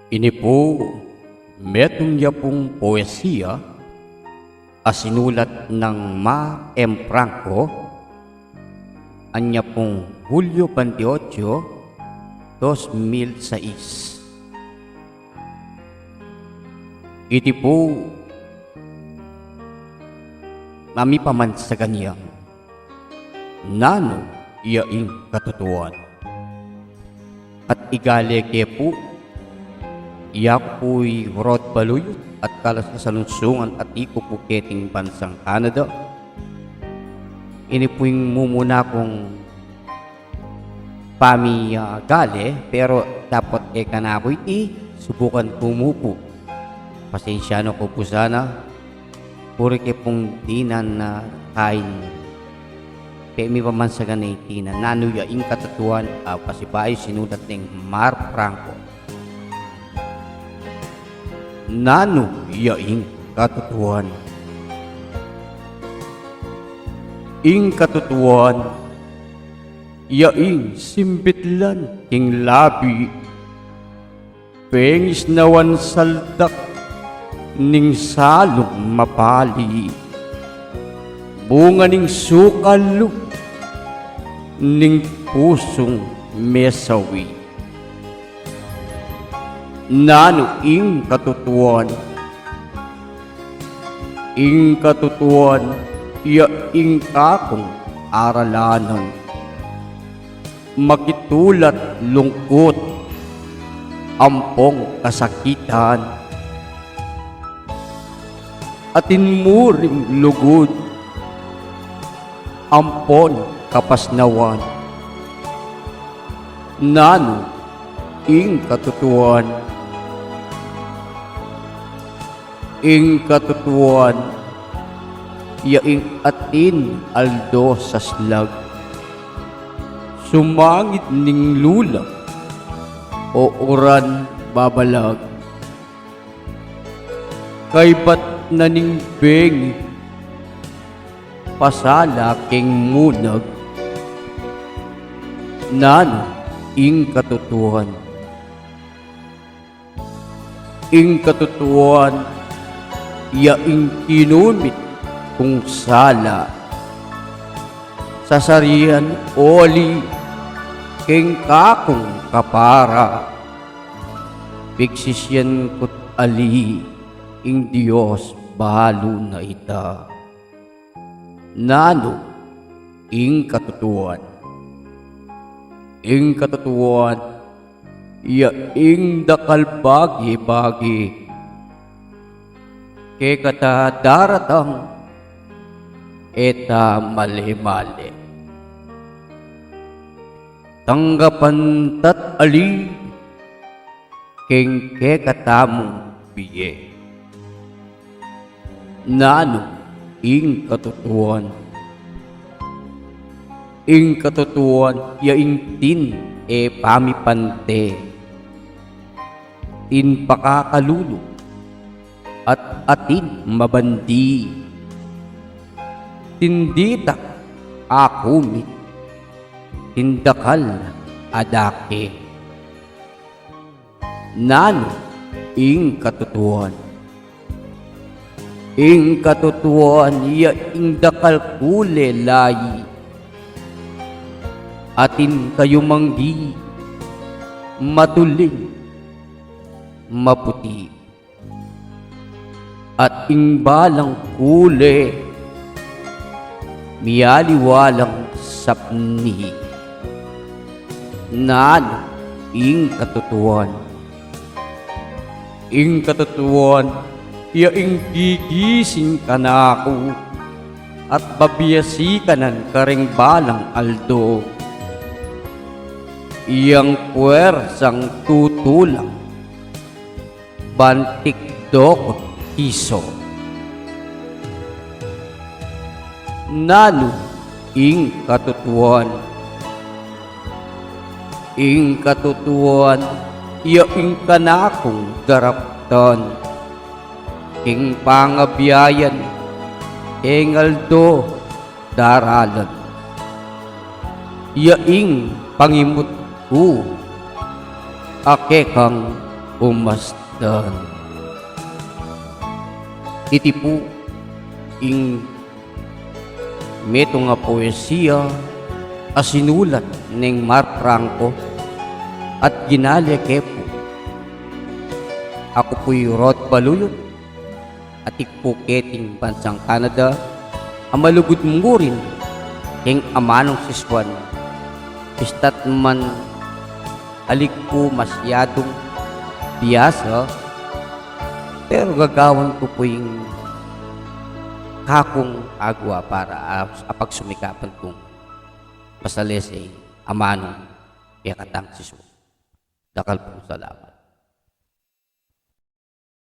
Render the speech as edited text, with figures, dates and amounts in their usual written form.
Ini po, metong yapong poesiya sinulat ng Ma M. Franco, anya pong Hulyo 28, 2006. Iti po, mami paman sa ganiyang, nano iyaing katutuan. At igaleke po, iyak po'y rod baluyot at kalas na salunsungan at ikupuketing bansang Canada. Ini po'y mumuna kong gale, pero dapat na ako iti subukan pumupo. Pasensyano ko po sana, puri ke pong tinan na kain. Kaya pa man sa ganay tinan, nanuya ing katatuan, pasipayo sinulat ng Mar Franco. Nano yaing katutuan. Ing katutuan, yaing simbitlan king labi, pengis nawan saldak ning salong mapali, bunga ning sukalo ning pusong mesawi. Nano ing katutuan, ya ing kakong aralanan, makitulat lungkot, ampong kasakitan, atin muring lugod, ampon kapasnawan. Nano ing katutuan, yaing atin aldo sa slag, sumangit ning lula o uran babalag, kay bat na ning bengi pasala king munag. Nano ing katutuan, yaing kinumit kung sala, sasarian oli king kakong kapara, pigsisyan kot ali ing Diyos balo na ita. Nano ing katutuan, yaing dakal bagi-bagi, ke kata daratang eta male-male, tanggapan tat ali keng ke katamong biye. Nano ing katutuan, yaing tin pamipante, tin pakakalulu at atin mabandi, tinditak akumi, tindakal adake. Nano ing katutuan, yaing dakal kule layi, atin kayo manggi matuling maputi, at ingbalang kule miyaliwalang sapni. Nano ing katutuan, yaing gigising ka na ako at babiyasi ka ng karing balang aldo, iyang puwersang tutulang bantik dokot iso. Nano ing katutuan, yaing kanakong daraptan, ing pangabiyayan, engaldo daralan, yaing pangimut ko, ake kang umasdan. Iti po ing meto nga poesiya asinulat ning Mar Franco at ginalya kepo. Ako po'y Rod Baluyot at ikpuketing bansang Canada ang malugod mo rin king amanong siswan. Istat man alik po masyadong biyasa, pero gagawan ko po yung kakong agwa para apag sumikapan kong pasalesay amanong yakatang siswan. Dakal po salamat.